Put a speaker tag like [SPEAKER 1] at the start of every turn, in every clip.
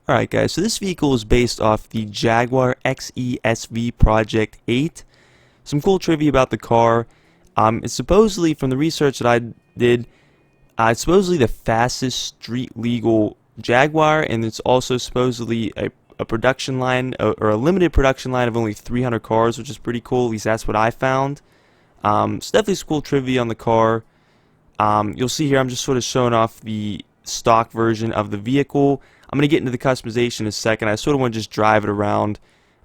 [SPEAKER 1] Alright guys, so this vehicle is based off the Jaguar XESV Project 8. Some cool trivia about the car. It's supposedly, from the research that I did, it's supposedly the fastest street legal Jaguar, and it's also supposedly a production line, or a limited production line of only 300 cars, which is pretty cool. At least that's what I found. So definitely some cool trivia on the car. You'll see here I'm just sort of showing off the stock version of the vehicle. I'm going to get into the customization in a second. I sort of want to just drive it around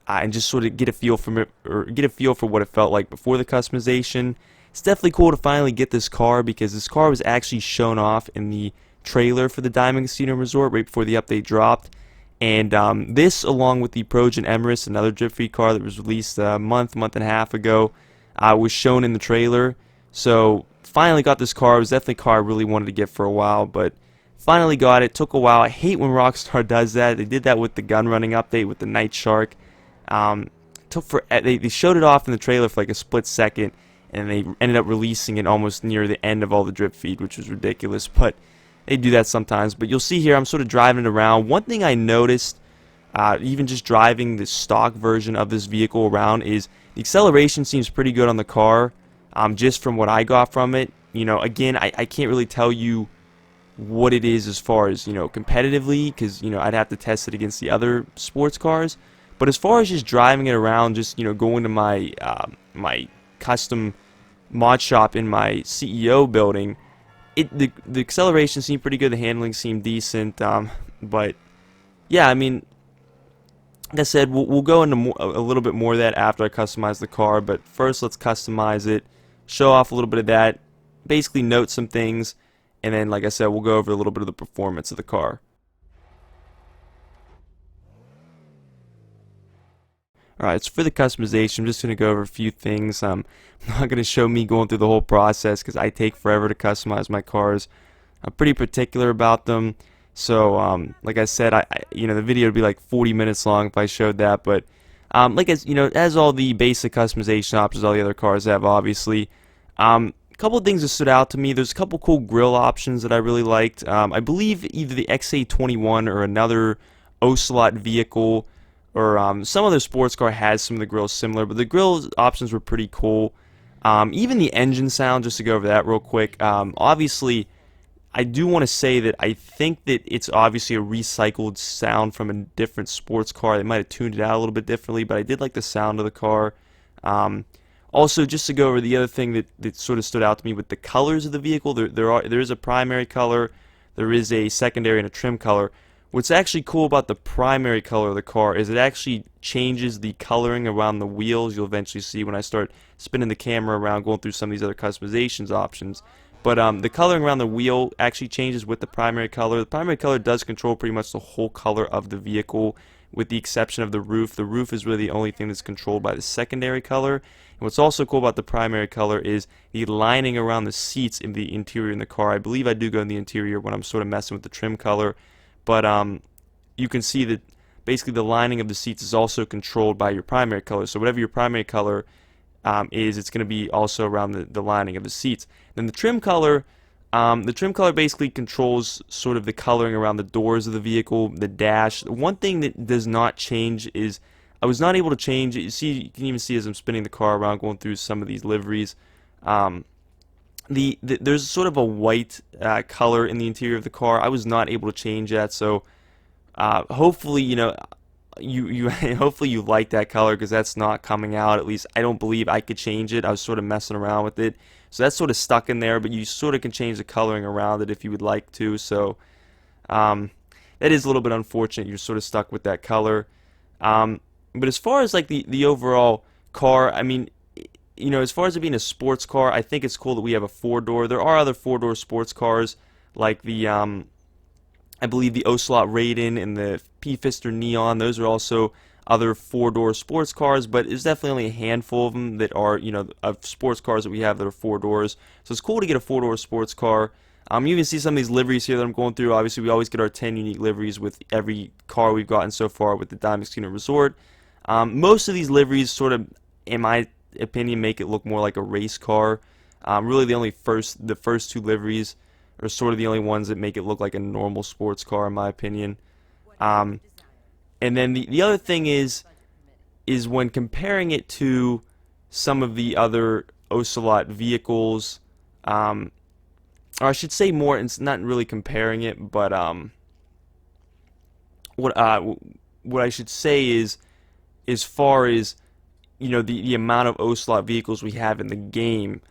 [SPEAKER 1] and just sort of get a feel from it, or get a feel for what it felt like before the customization. It's definitely cool to finally get this car, because this car was actually shown off in the trailer for the Diamond Casino Resort right before the update dropped. And this, along with the Progen Emirates, another drip-free car that was released a month and a half ago, was shown in the trailer. So finally got this car. It was definitely a car I really wanted to get for a while, but finally got it. Took a while. I hate when Rockstar does that. They did that with the gun running update with the Night Shark. They showed it off in the trailer for like a split second, and they ended up releasing it almost near the end of all the drip feed, which was ridiculous. But they do that sometimes. But you'll see here I'm sort of driving it around. One thing I noticed, even just driving the stock version of this vehicle around, is the acceleration seems pretty good on the car. Just from what I got from it. You know, again, I can't really tell you what it is as far as, you know, competitively, because, you know, I'd have to test it against the other sports cars. But as far as just driving it around, just, you know, going to my my custom mod shop in my CEO building, the acceleration seemed pretty good, the handling seemed decent, but yeah, I mean, like I said, we'll go into a little bit more of that after I customize the car. But first, let's customize it, show off a little bit of that, basically note some things, and then, like I said, we'll go over a little bit of the performance of the car. Alright, so for the customization, I'm just going to go over a few things. I'm not going to show me going through the whole process, because I take forever to customize my cars. I'm pretty particular about them. So, like I said, you know, the video would be like 40 minutes long if I showed that. But, you know, as all the basic customization options all the other cars have, obviously. A couple of things that stood out to me. There's a couple cool grill options that I really liked. I believe either the XA21 or another Ocelot vehicle, or some other sports car has some of the grills similar, but the grill options were pretty cool. Even the engine sound, just to go over that real quick. Obviously, I do want to say that I think that it's obviously a recycled sound from a different sports car. They might have tuned it out a little bit differently, but I did like the sound of the car. Also, just to go over the other thing that sort of stood out to me with the colors of the vehicle, there is a primary color, there is a secondary and a trim color. What's actually cool about the primary color of the car is it actually changes the coloring around the wheels. You'll eventually see when I start spinning the camera around, going through some of these other customizations options. But the coloring around the wheel actually changes with the primary color. The primary color does control pretty much the whole color of the vehicle, with the exception of the roof. The roof is really the only thing that's controlled by the secondary color. And what's also cool about the primary color is the lining around the seats in the interior in the car. I believe I do go in the interior when I'm sort of messing with the trim color. But you can see that basically the lining of the seats is also controlled by your primary color. So whatever your primary color is, it's going to be also around the lining of the seats. Then the trim color basically controls sort of the coloring around the doors of the vehicle, the dash. One thing that does not change is I was not able to change it. You can even see as I'm spinning the car around, going through some of these liveries. There's sort of a white color in the interior of the car. I was not able to change that, so hopefully, you know, hopefully you like that color, because that's not coming out. At least I don't believe I could change it. I was sort of messing around with it, so that's sort of stuck in there. But you sort of can change the coloring around it if you would like to. So that is a little bit unfortunate. You're sort of stuck with that color. But as far as like the overall car, I mean, you know, as far as it being a sports car, I think it's cool that we have a four-door. There are other four-door sports cars, like the I believe the Ocelot Raiden and the P-Fister Neon. Those are also other four-door sports cars, but there's definitely only a handful of them that are, you know, of sports cars that we have that are four doors. So it's cool to get a four-door sports car. You can see some of these liveries here that I'm going through. Obviously, we always get our 10 unique liveries with every car we've gotten so far with the Diamond Casino Resort. Most of these liveries sort of, in my opinion, make it look more like a race car. Really, the first two liveries are sort of the only ones that make it look like a normal sports car, in my opinion. And then the other thing is when comparing it to some of the other Ocelot vehicles, um, or I should say more, it's not really comparing it, but what what I should say is, as far as the amount of Ocelot vehicles we have in the game,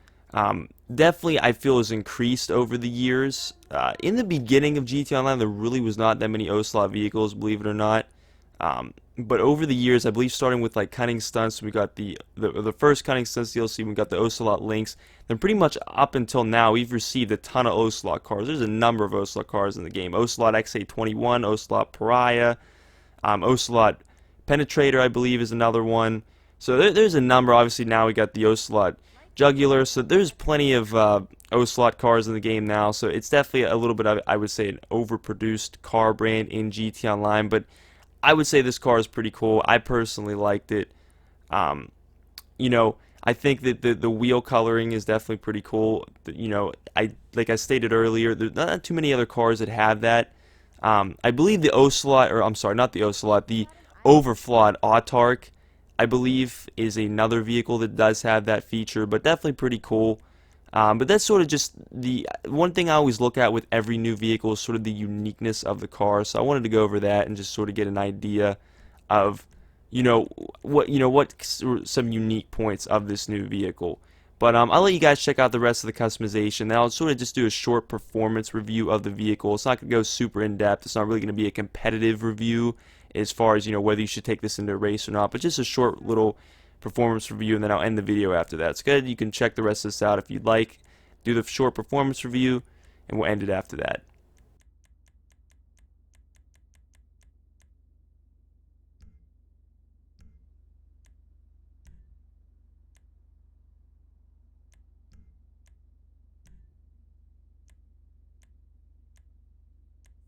[SPEAKER 1] definitely I feel has increased over the years. In the beginning of GTA Online, there really was not that many Ocelot vehicles, believe it or not. But over the years, I believe starting with like Cunning Stunts, we got the first Cunning Stunts DLC, we got the Ocelot Links. Then pretty much up until now, we've received a ton of Ocelot cars. There's a number of Ocelot cars in the game. Ocelot XA21, Ocelot Pariah, Ocelot Penetrator, I believe, is another one. So there's a number. Obviously, now we got the Ocelot Jugular. So there's plenty of Ocelot cars in the game now. So it's definitely a little bit of, I would say, an overproduced car brand in GTA Online. But I would say this car is pretty cool. I personally liked it. Um, I think that the wheel coloring is definitely pretty cool. I like I stated earlier, there's not too many other cars that have that. I believe the Ocelot, or I'm sorry, not the Ocelot, the Overflawed Autark, I believe, is another vehicle that does have that feature, but definitely pretty cool. But that's sort of just the one thing I always look at with every new vehicle is sort of the uniqueness of the car. So I wanted to go over that and just sort of get an idea of, what some unique points of this new vehicle. But I'll let you guys check out the rest of the customization. Then I'll sort of just do a short performance review of the vehicle. It's not going to go super in depth. It's not really going to be a competitive review as far as whether you should take this into a race or not. But just a short little performance review, and then I'll end the video after that. It's good. You can check the rest of this out if you'd like. Do the short performance review, and we'll end it after that.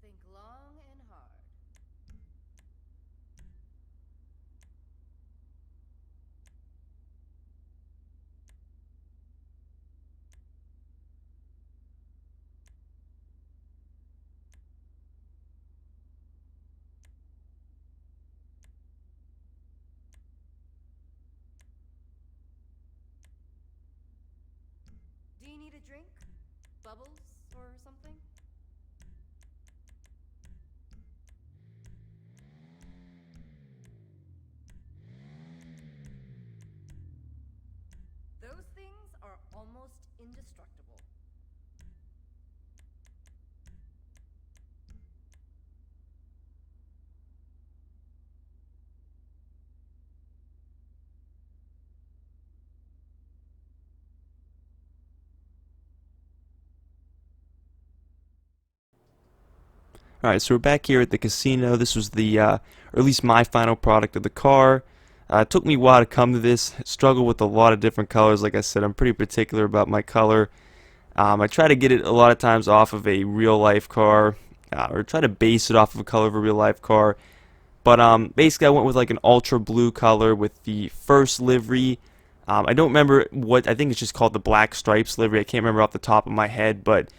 [SPEAKER 2] Think long and hard. Do you need a drink? Bubbles or something? Those things are almost indestructible.
[SPEAKER 1] Alright, so we're back here at the casino. This was or at least my final product of the car. It took me a while to come to this. Struggled with a lot of different colors. Like I said, I'm pretty particular about my color. I try to get it a lot of times off of a real life car, or try to base it off of a color of a real life car. But basically, I went with like an ultra blue color with the first livery. I don't remember what, I think it's just called the Black Stripes livery. I can't remember off the top of my head, but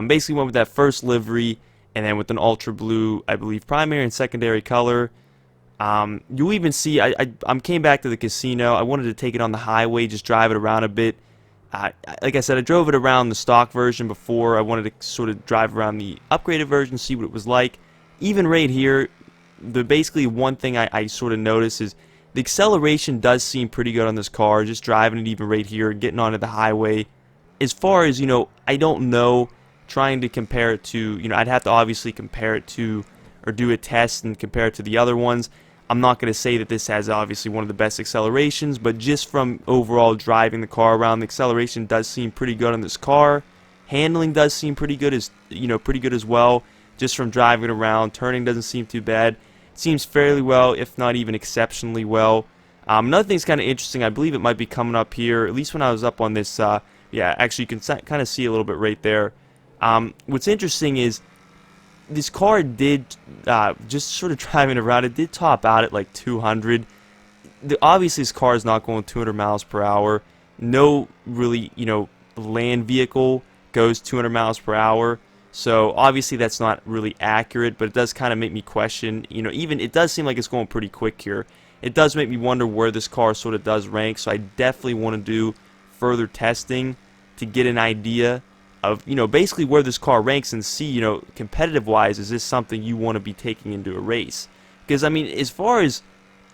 [SPEAKER 1] basically went with that first livery, and then with an ultra blue, I believe, primary and secondary color. You even see, I came back to the casino. I wanted to take it on the highway, just drive it around a bit. Like I said, I drove it around the stock version before. I wanted to sort of drive around the upgraded version, see what it was like. Even right here, basically one thing I sort of noticed is the acceleration does seem pretty good on this car. Just driving it even right here, getting onto the highway. As far as, I don't know, trying to compare it to, I'd have to obviously compare it to, or do a test and compare it to the other ones. I'm not going to say that this has obviously one of the best accelerations, but just from overall driving the car around, the acceleration does seem pretty good on this car. Handling does seem pretty good as well. Just from driving it around, turning doesn't seem too bad. It seems fairly well, if not even exceptionally well. Another thing's kind of interesting. I believe it might be coming up here, at least when I was up on this. Yeah, actually, you can kind of see a little bit right there. What's interesting is this car did, just sort of driving around, it did top out at like 200. Obviously, this car is not going 200 miles per hour. No really, land vehicle goes 200 miles per hour. So obviously that's not really accurate, but it does kind of make me question, even it does seem like it's going pretty quick here. It does make me wonder where this car sort of does rank, so I definitely want to do further testing to get an idea of, basically where this car ranks and see, competitive wise, is this something you want to be taking into a race? Because I mean, as far as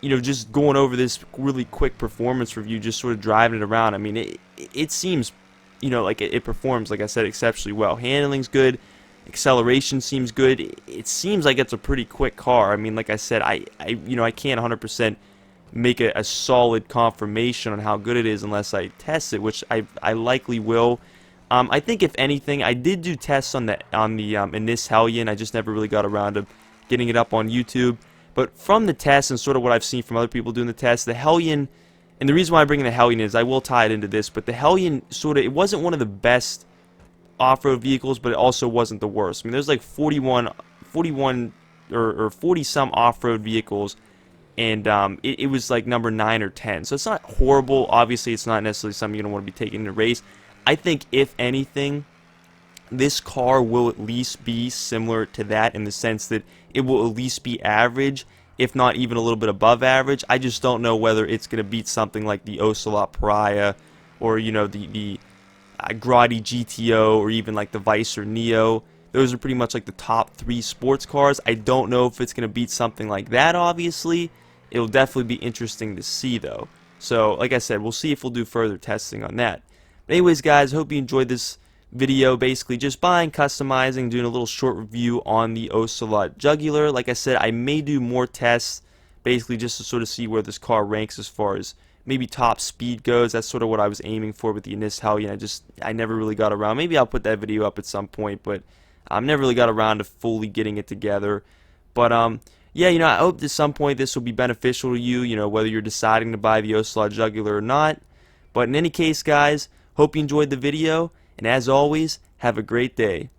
[SPEAKER 1] just going over this really quick performance review, just sort of driving it around, I mean, it seems, like it performs, like I said, exceptionally well. Handling's good, acceleration seems good. It seems like it's a pretty quick car. I mean, like I said, I can't 100% make a solid confirmation on how good it is unless I test it, which I likely will. I think if anything, I did do tests on the Inis Hellion. I just never really got around to getting it up on YouTube. But from the test and sort of what I've seen from other people doing the test, the Hellion, and the reason why I bring in the Hellion is I will tie it into this, but the Hellion sort of, it wasn't one of the best off-road vehicles, but it also wasn't the worst. I mean, there's like 41 or 40 some off-road vehicles, and it was like number 9 or 10. So it's not horrible. Obviously, it's not necessarily something you don't want to be taking in a race. I think if anything, this car will at least be similar to that in the sense that it will at least be average, if not even a little bit above average. I just don't know whether it's going to beat something like the Ocelot Pariah or, the Grotti GTO or even like the Vicer Neo. Those are pretty much like the top 3 sports cars. I don't know if it's going to beat something like that, obviously. It'll definitely be interesting to see, though. So, like I said, we'll see if we'll do further testing on that. But anyways, guys, hope you enjoyed this video, basically just buying, customizing, doing a little short review on the Ocelot Jugular. Like I said, I may do more tests, basically just to sort of see where this car ranks as far as maybe top speed goes. That's sort of what I was aiming for with the Inis Hellion. I never really got around. Maybe I'll put that video up at some point, but I've never really got around to fully getting it together. But yeah, I hope at some point this will be beneficial to you, whether you're deciding to buy the Ocelot Jugular or not. But in any case, guys, hope you enjoyed the video. And as always, have a great day.